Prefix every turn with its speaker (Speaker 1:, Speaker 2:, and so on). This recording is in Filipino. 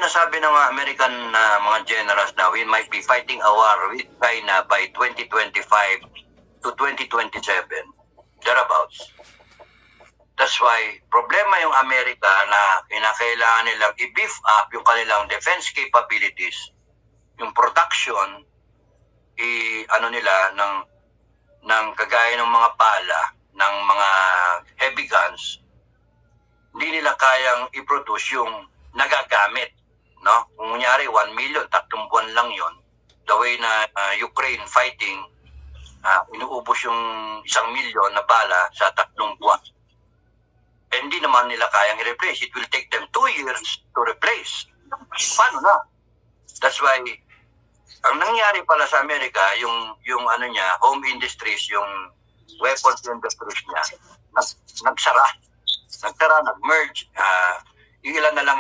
Speaker 1: sinasabi ng mga American mga generals na we might be fighting a war with China by 2025 to 2027, thereabouts. That's why problema yung Amerika na kinakailangan nilang i-beef up yung kanilang defense capabilities, yung production, ano nila ng kagaya ng mga pala, ng mga heavy guns, hindi nila kayang i-produce yung nagagamit, no? Kung kunyari 1 million, 3 buwan lang yon. The way na Ukraine fighting, inuubos yung 1 milyon na bala sa 3 buwan. Hindi naman nila kayang i-replace. It will take them 2 years to replace. Paano na? That's why, ang nangyari pala sa Amerika, yung ano niya, home industries, yung weapons industries niya, nagsara, nag-merge, yung ilan na lang